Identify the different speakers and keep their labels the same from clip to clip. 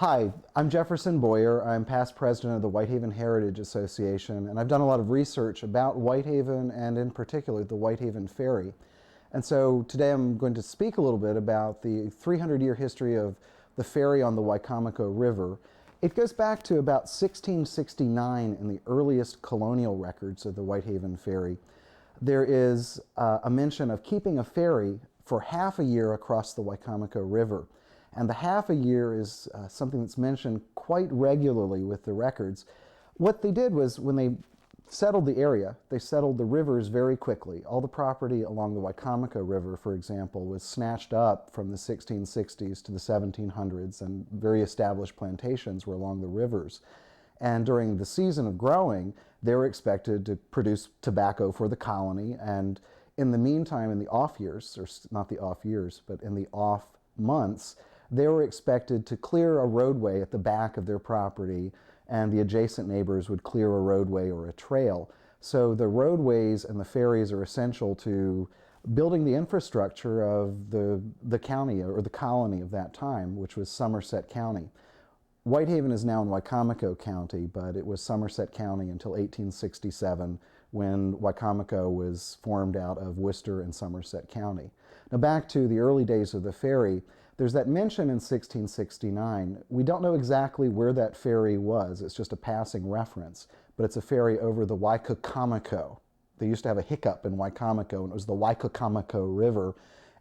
Speaker 1: Hi, I'm Jefferson Boyer. I'm past president of the Whitehaven Heritage Association, and I've done a lot of research about Whitehaven and in particular the Whitehaven Ferry. And so today I'm going to speak a little bit about the 300-year history of the ferry on the Wicomico River. It goes back to about 1669 in the earliest colonial records of the Whitehaven Ferry. There is a mention of keeping a ferry for half a year across the Wicomico River. And the half a year is something that's mentioned quite regularly with the records. What they did was, when they settled the area, they settled the rivers very quickly. All the property along the Wicomico River, for example, was snatched up from the 1660s to the 1700s, and very established plantations were along the rivers. And during the season of growing, they were expected to produce tobacco for the colony, and in the meantime, in the off years, or not the off years, but in the off months, they were expected to clear a roadway at the back of their property, and the adjacent neighbors would clear a roadway or a trail. So the roadways and the ferries are essential to building the infrastructure of the county or the colony of that time, which was Somerset County. Whitehaven is now in Wicomico County, but it was Somerset County until 1867, when Wicomico was formed out of Worcester and Somerset County. Now, back to the early days of the ferry, there's that mention in 1669. We don't know exactly where that ferry was. It's just a passing reference, but it's a ferry over the Wicomico. They used to have a hiccup in Wicomico, and it was the Wicomico River.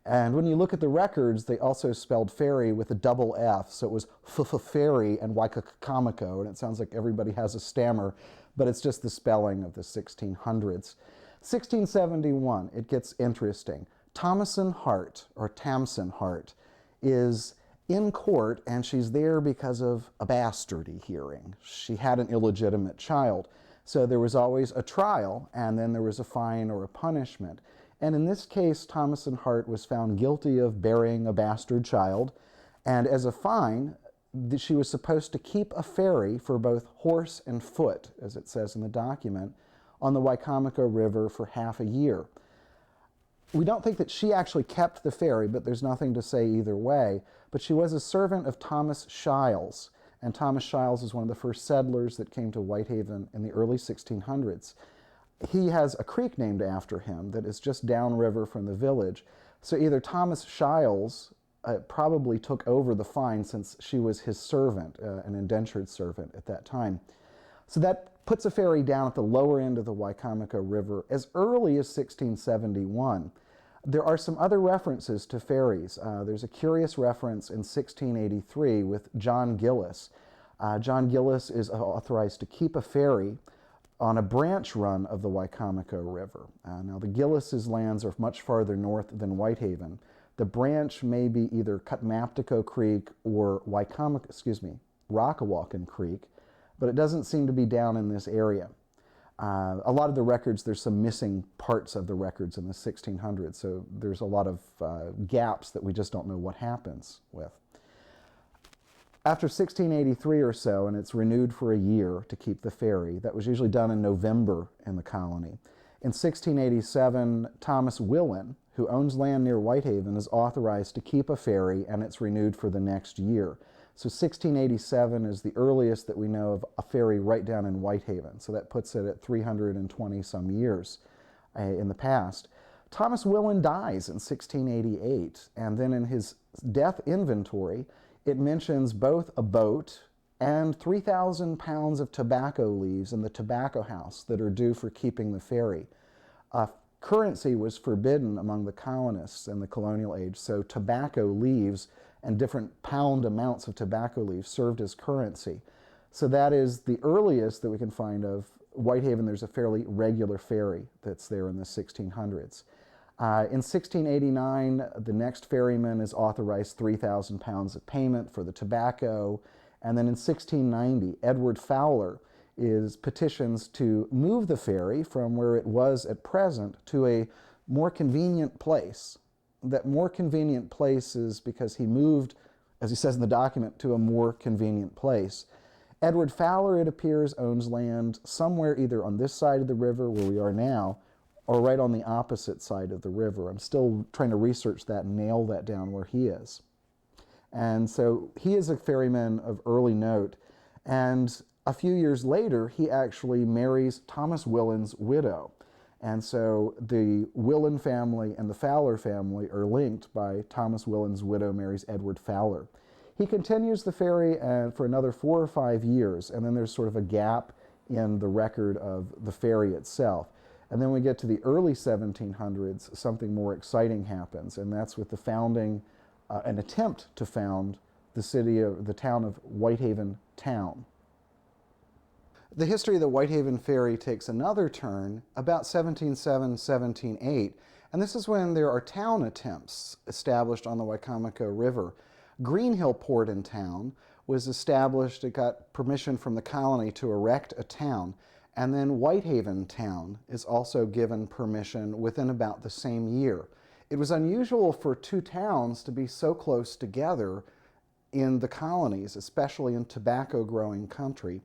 Speaker 1: And when you look at the records, they also spelled ferry with a double F, so it was ferry and Wicomico, and it sounds like everybody has a stammer, but it's just the spelling of the 1600s. 1671, it gets interesting. Thomasin Hart, or Tamsin Hart, is in court, and she's there because of a bastardy hearing. She had an illegitimate child. So there was always a trial, and then there was a fine or a punishment. And in this case, Thomasin Hart was found guilty of bearing a bastard child, and as a fine, she was supposed to keep a ferry for both horse and foot, as it says in the document, on the Wicomico River for half a year. We don't think that she actually kept the ferry, but there's nothing to say either way. But she was a servant of Thomas Shiles, and Thomas Shiles is one of the first settlers that came to Whitehaven in the early 1600s. He has a creek named after him that is just downriver from the village. So either Thomas Shiles probably took over the fine, since she was his servant, an indentured servant at that time. So that puts a ferry down at the lower end of the Wicomico River as early as 1671. There are some other references to ferries. There's a curious reference in 1683 with John Gillis. John Gillis is authorized to keep a ferry on a branch run of the Wicomico River. Now, the Gillis's lands are much farther north than Whitehaven. The branch may be either Cutmaptico Creek or Rockawakan Creek, but it doesn't seem to be down in this area. A lot of the records, there's some missing parts of the records in the 1600s, so there's a lot of gaps that we just don't know what happens with. After 1683 or so, and it's renewed for a year to keep the ferry, that was usually done in November in the colony. In 1687, Thomas Willen, who owns land near Whitehaven, is authorized to keep a ferry, and it's renewed for the next year. So 1687 is the earliest that we know of a ferry right down in Whitehaven. So that puts it at 320 some years in the past. Thomas Willen dies in 1688, and then in his death inventory, it mentions both a boat and 3,000 pounds of tobacco leaves in the tobacco house that are due for keeping the ferry. Currency was forbidden among the colonists in the colonial age, so tobacco leaves and different pound amounts of tobacco leaves served as currency. So that is the earliest that we can find of Whitehaven. There's a fairly regular ferry that's there in the 1600s. In 1689, the next ferryman is authorized 3,000 pounds of payment for the tobacco. And then in 1690, Edward Fowler petitions to move the ferry from where it was at present to a more convenient place. That more convenient place is because he moved, as he says in the document, to a more convenient place. Edward Fowler, it appears, owns land somewhere either on this side of the river where we are now, or right on the opposite side of the river. I'm still trying to research that and nail that down where he is. And so he is a ferryman of early note. And a few years later, he actually marries Thomas Willen's widow. And so the Willen family and the Fowler family are linked by Thomas Willen's widow marries Edward Fowler. He continues the ferry for another 4 or 5 years, and then there's sort of a gap in the record of the ferry itself. And then we get to the early 1700s, something more exciting happens, and that's with the founding, an attempt to found the town of Whitehaven Town. The history of the Whitehaven Ferry takes another turn about 1707, 1708, and this is when there are town attempts established on the Wicomico River. Greenhill Port in town was established. It got permission from the colony to erect a town, and then Whitehaven Town is also given permission within about the same year. It was unusual for two towns to be so close together in the colonies, especially in tobacco-growing country.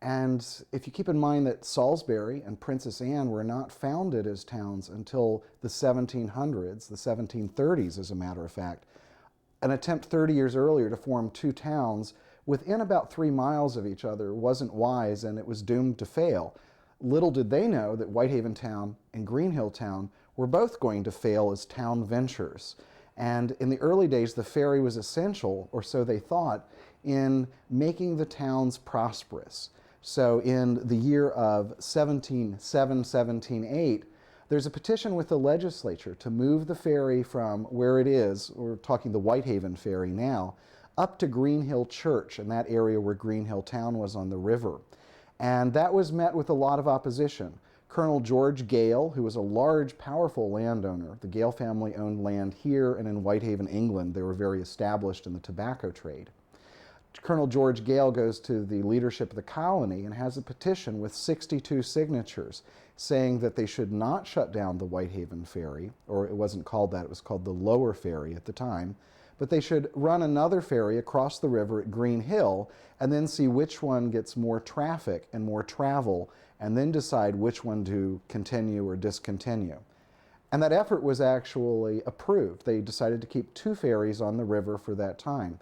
Speaker 1: And if you keep in mind that Salisbury and Princess Anne were not founded as towns until the 1700s, the 1730s as a matter of fact, an attempt 30 years earlier to form two towns within about 3 miles of each other wasn't wise, and it was doomed to fail. Little did they know that Whitehaven Town and Greenhill Town were both going to fail as town ventures. And in the early days, the ferry was essential, or so they thought, in making the towns prosperous. So in the year of 1707, 1708, there's a petition with the legislature to move the ferry from where it is, we're talking the Whitehaven Ferry now, up to Greenhill Church, in that area where Greenhill Town was on the river. And that was met with a lot of opposition. Colonel George Gale, who was a large, powerful landowner, the Gale family owned land here and in Whitehaven, England. They were very established in the tobacco trade. Colonel George Gale goes to the leadership of the colony and has a petition with 62 signatures saying that they should not shut down the Whitehaven Ferry, or it wasn't called that, it was called the Lower Ferry at the time, but they should run another ferry across the river at Green Hill and then see which one gets more traffic and more travel, and then decide which one to continue or discontinue. And that effort was actually approved. They decided to keep 2 ferries on the river for that time.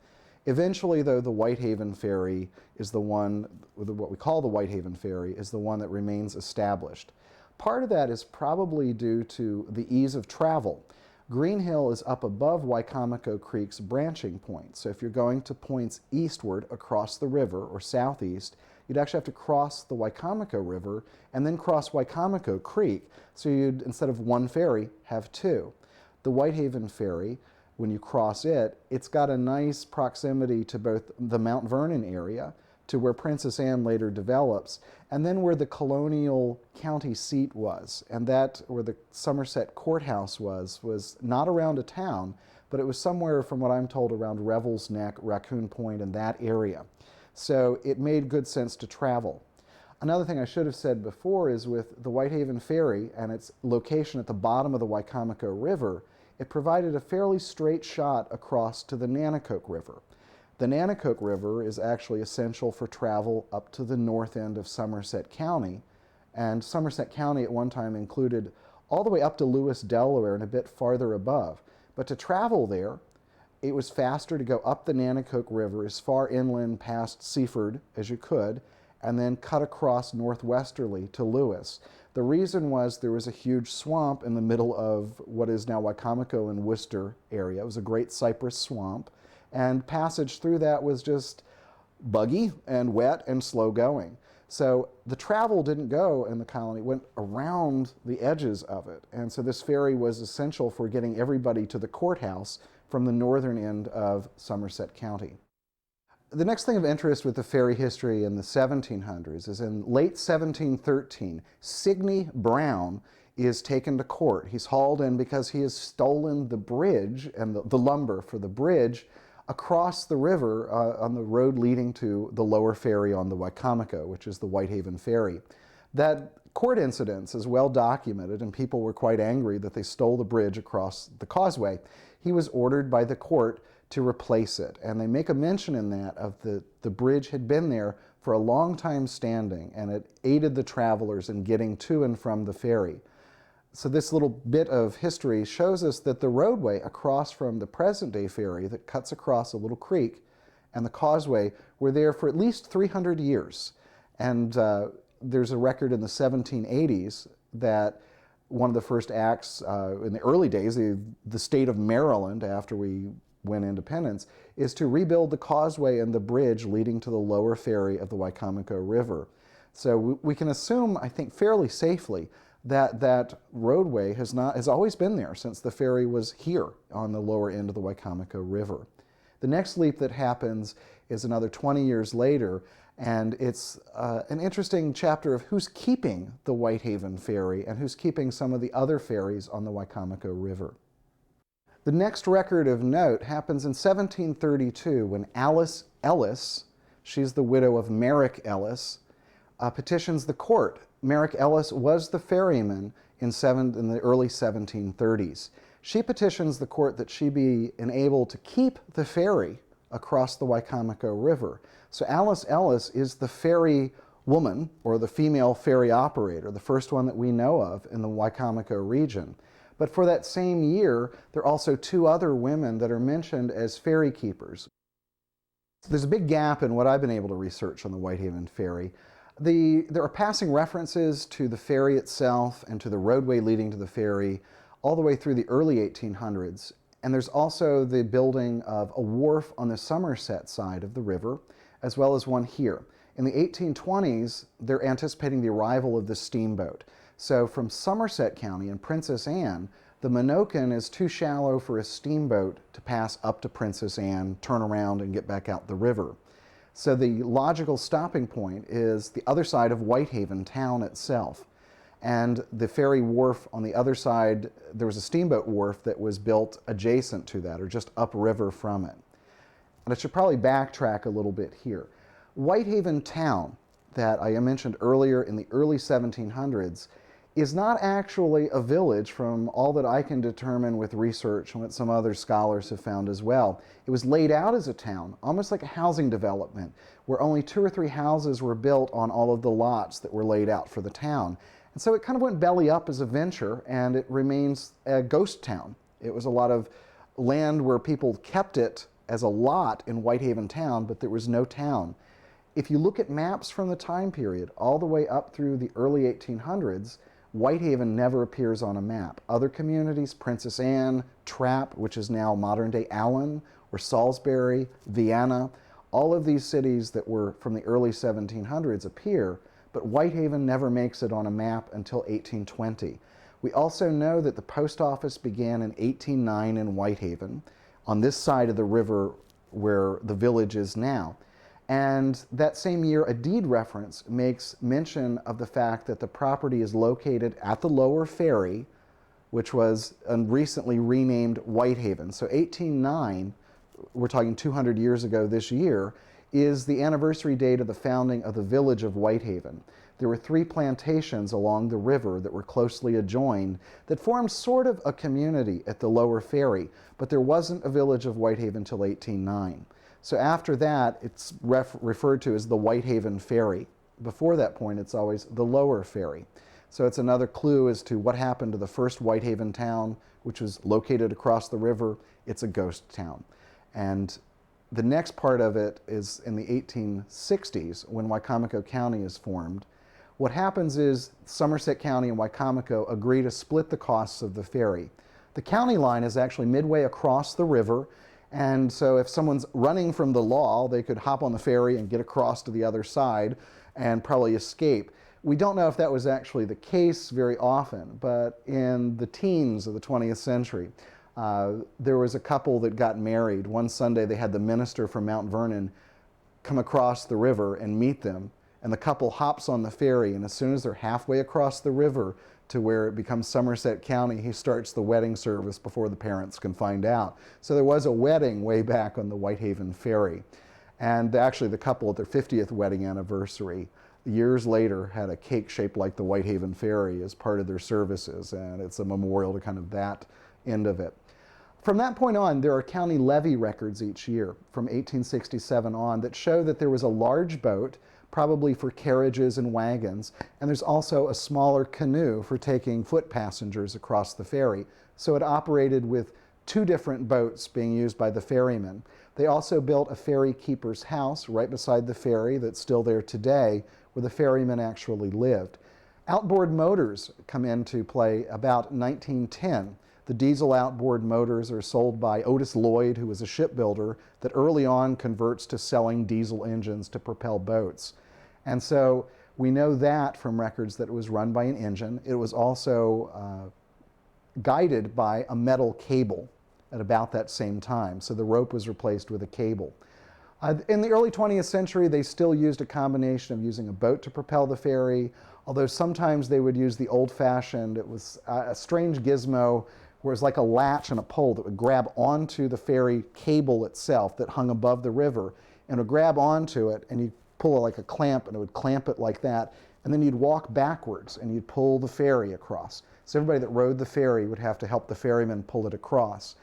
Speaker 1: Eventually, though, the Whitehaven Ferry is the one, what we call the Whitehaven Ferry, is the one that remains established. Part of that is probably due to the ease of travel. Greenhill is up above Wicomico Creek's branching point. So if you're going to points eastward across the river or southeast, you'd actually have to cross the Wicomico River and then cross Wicomico Creek. So you'd, instead of 1 ferry, have 2. The Whitehaven Ferry, when you cross it, it's got a nice proximity to both the Mount Vernon area, to where Princess Anne later develops, and then where the colonial county seat was. And that, where the Somerset courthouse was not around a town, but it was somewhere, from what I'm told, around Revel's Neck, Raccoon Point, and that area. So it made good sense to travel. Another thing I should have said before is with the Whitehaven Ferry and its location at the bottom of the Wicomico River, it provided a fairly straight shot across to the Nanticoke River. The Nanticoke River is actually essential for travel up to the north end of Somerset County, and Somerset County at one time included all the way up to Lewis, Delaware, and a bit farther above. But to travel there, it was faster to go up the Nanticoke River as far inland past Seaford as you could, and then cut across northwesterly to Lewis. The reason was there was a huge swamp in the middle of what is now Wicomico and Worcester area. It was a great cypress swamp, and passage through that was just buggy and wet and slow going. So the travel didn't go in the colony, it went around the edges of it. And so this ferry was essential for getting everybody to the courthouse from the northern end of Somerset County. The next thing of interest with the ferry history in the 1700s is in late 1713, Sidney Brown is taken to court. He's hauled in because he has stolen the bridge and the lumber for the bridge across the river on the road leading to the lower ferry on the Wicomico, which is the Whitehaven Ferry. That court incident is well documented, and people were quite angry that they stole the bridge across the causeway. He was ordered by the court to replace it, and they make a mention in that of the bridge had been there for a long time standing, and it aided the travelers in getting to and from the ferry. So this little bit of history shows us that the roadway across from the present-day ferry that cuts across a little creek and the causeway were there for at least 300 years. And there's a record in the 1780s that one of the first acts in the early days, the state of Maryland, after we win independence, is to rebuild the causeway and the bridge leading to the lower ferry of the Wicomico River. So we can assume, I think fairly safely, that that roadway has always been there since the ferry was here on the lower end of the Wicomico River. The next leap that happens is another 20 years later, and it's an interesting chapter of who's keeping the Whitehaven Ferry and who's keeping some of the other ferries on the Wicomico River. The next record of note happens in 1732 when Alice Ellis, she's the widow of Merrick Ellis, petitions the court. Merrick Ellis was the ferryman in the early 1730s. She petitions the court that she be enabled to keep the ferry across the Wicomico River. So Alice Ellis is the ferry woman, or the female ferry operator, the first one that we know of in the Wicomico region. But for that same year, there are also two other women that are mentioned as ferry keepers. There's a big gap in what I've been able to research on the Whitehaven Ferry. There are passing references to the ferry itself and to the roadway leading to the ferry all the way through the early 1800s. And there's also the building of a wharf on the Somerset side of the river, as well as one here. In the 1820s, they're anticipating the arrival of the steamboat. So from Somerset County and Princess Anne, the Minokan is too shallow for a steamboat to pass up to Princess Anne, turn around, and get back out the river. So the logical stopping point is the other side of Whitehaven town itself. And the ferry wharf on the other side, there was a steamboat wharf that was built adjacent to that, or just upriver from it. And I should probably backtrack a little bit here. Whitehaven town, that I mentioned earlier in the early 1700s, is not actually a village from all that I can determine with research and what some other scholars have found as well. It was laid out as a town, almost like a housing development, where only 2 or 3 houses were built on all of the lots that were laid out for the town. And so it kind of went belly up as a venture, and it remains a ghost town. It was a lot of land where people kept it as a lot in Whitehaven town, but there was no town. If you look at maps from the time period, all the way up through the early 1800s, Whitehaven never appears on a map. Other communities, Princess Anne, Trapp, which is now modern-day Allen, or Salisbury, Vienna, all of these cities that were from the early 1700s appear, but Whitehaven never makes it on a map until 1820. We also know that the post office began in 1809 in Whitehaven, on this side of the river where the village is now. And that same year, a deed reference makes mention of the fact that the property is located at the lower ferry, which was recently renamed Whitehaven. So 1809, we're talking 200 years ago this year, is the anniversary date of the founding of the village of Whitehaven. There were 3 plantations along the river that were closely adjoined that formed sort of a community at the lower ferry, but there wasn't a village of Whitehaven until 1809. So after that, it's referred to as the Whitehaven Ferry. Before that point, it's always the lower ferry. So it's another clue as to what happened to the first Whitehaven town, which was located across the river. It's a ghost town. And the next part of it is in the 1860s, when Wicomico County is formed. What happens is Somerset County and Wicomico agree to split the costs of the ferry. The county line is actually midway across the river, and so if someone's running from the law, they could hop on the ferry and get across to the other side and probably escape. We don't know if that was actually the case very often, but in the teens of the 20th century, there was a couple that got married. One Sunday they had the minister from Mount Vernon come across the river and meet them, and the couple hops on the ferry, and as soon as they're halfway across the river to where it becomes Somerset County, he starts the wedding service before the parents can find out. So there was a wedding way back on the Whitehaven Ferry. And actually the couple at their 50th wedding anniversary, years later, had a cake shaped like the Whitehaven Ferry as part of their services, and it's a memorial to kind of that end of it. From that point on, there are county levy records each year from 1867 on that show that there was a large boat probably for carriages and wagons. And there's also a smaller canoe for taking foot passengers across the ferry. So it operated with two different boats being used by the ferrymen. They also built a ferry keeper's house right beside the ferry that's still there today, where the ferrymen actually lived. Outboard motors come into play about 1910. The diesel outboard motors are sold by Otis Lloyd, who was a shipbuilder that early on converts to selling diesel engines to propel boats. And so we know that from records that it was run by an engine. It was also guided by a metal cable at about that same time. So the rope was replaced with a cable. In the early 20th century, they still used a combination of using a boat to propel the ferry, although sometimes they would use the old-fashioned, it was a strange gizmo, where it was like a latch and a pole that would grab onto the ferry cable itself that hung above the river, and would grab onto it, and you'd pull like a clamp, and it would clamp it like that, and then you'd walk backwards, and you'd pull the ferry across. So everybody that rode the ferry would have to help the ferryman pull it across.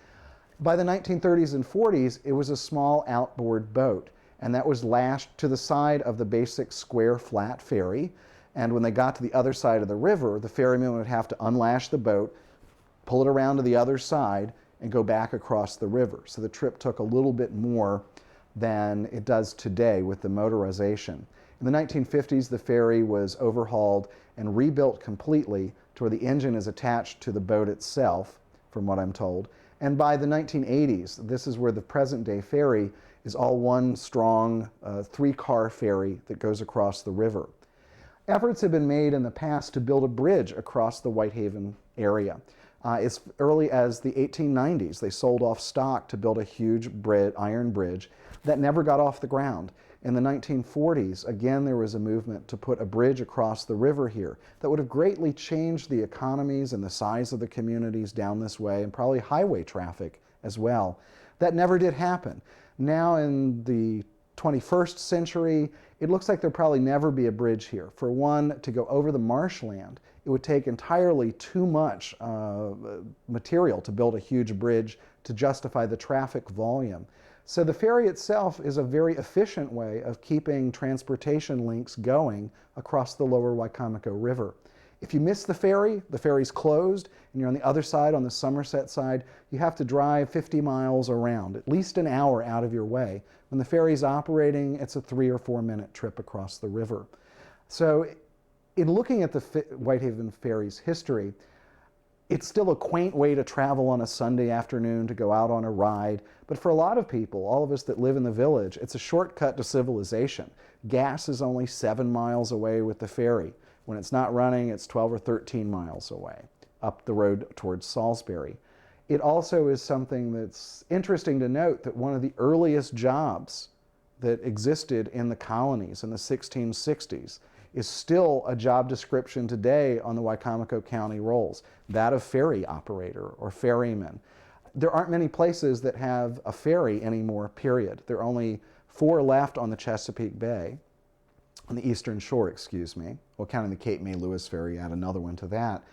Speaker 1: By the 1930s and 40s, it was a small outboard boat, and that was lashed to the side of the basic square flat ferry. And when they got to the other side of the river, the ferryman would have to unlash the boat, pull it around to the other side, and go back across the river. So the trip took a little bit more than it does today with the motorization. In the 1950s, the ferry was overhauled and rebuilt completely to where the engine is attached to the boat itself, from what I'm told. And by the 1980s, this is where the present-day ferry is all one strong three-car ferry that goes across the river. Efforts have been made in the past to build a bridge across the Whitehaven area. As early as the 1890s, they sold off stock to build a huge iron bridge that never got off the ground. In the 1940s, again, there was a movement to put a bridge across the river here that would have greatly changed the economies and the size of the communities down this way, and probably highway traffic as well. That never did happen. Now in the 21st century, it looks like there'll probably never be a bridge here. For one, to go over the marshland, it would take entirely too much material to build a huge bridge to justify the traffic volume. So the ferry itself is a very efficient way of keeping transportation links going across the lower Wicomico River. If you miss the ferry's closed, and you're on the other side, on the Somerset side, you have to drive 50 miles around, at least an hour out of your way. When the ferry's operating, it's a 3 or 4 minute trip across the river. So in looking at the Whitehaven Ferry's history, it's still a quaint way to travel on a Sunday afternoon, to go out on a ride. But for a lot of people, all of us that live in the village, it's a shortcut to civilization. Gas is only 7 miles away with the ferry. When it's not running, it's 12 or 13 miles away, up the road towards Salisbury. It also is something that's interesting to note that one of the earliest jobs that existed in the colonies in the 1660s is still a job description today on the Wicomico County rolls, that of ferry operator or ferryman. There aren't many places that have a ferry anymore, period. There are only 4 left on the Chesapeake Bay, on the eastern shore, excuse me. Well, counting the Cape May Lewis ferry, add another one to that.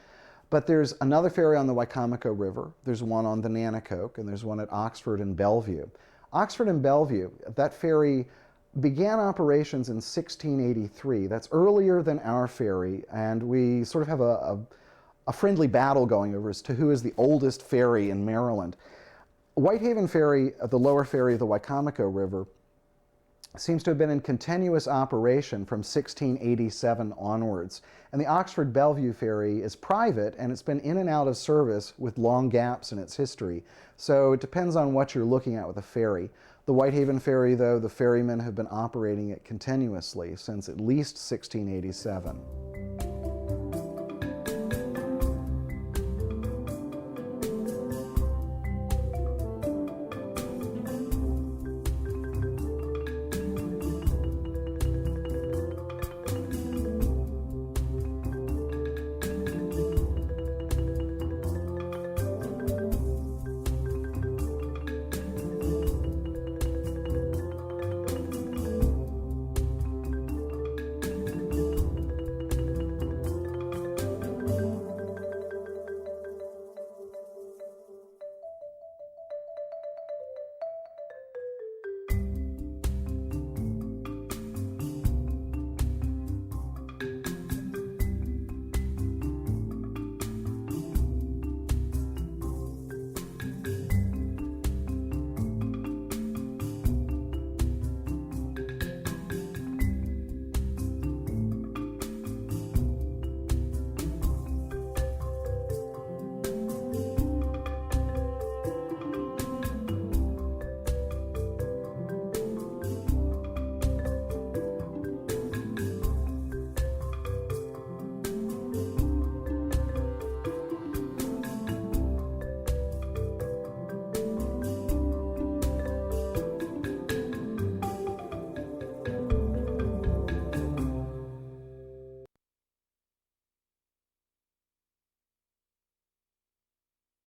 Speaker 1: But there's another ferry on the Wicomico River, there's one on the Nanticoke, and there's one at Oxford and Bellevue. Oxford and Bellevue, that ferry began operations in 1683. That's earlier than our ferry, and we sort of have a friendly battle going over as to who is the oldest ferry in Maryland. Whitehaven Ferry, the lower ferry of the Wicomico River, seems to have been in continuous operation from 1687 onwards. And the Oxford Bellevue Ferry is private, and it's been in and out of service with long gaps in its history. So it depends on what you're looking at with a ferry. The Whitehaven Ferry, though, the ferrymen have been operating it continuously since at least 1687.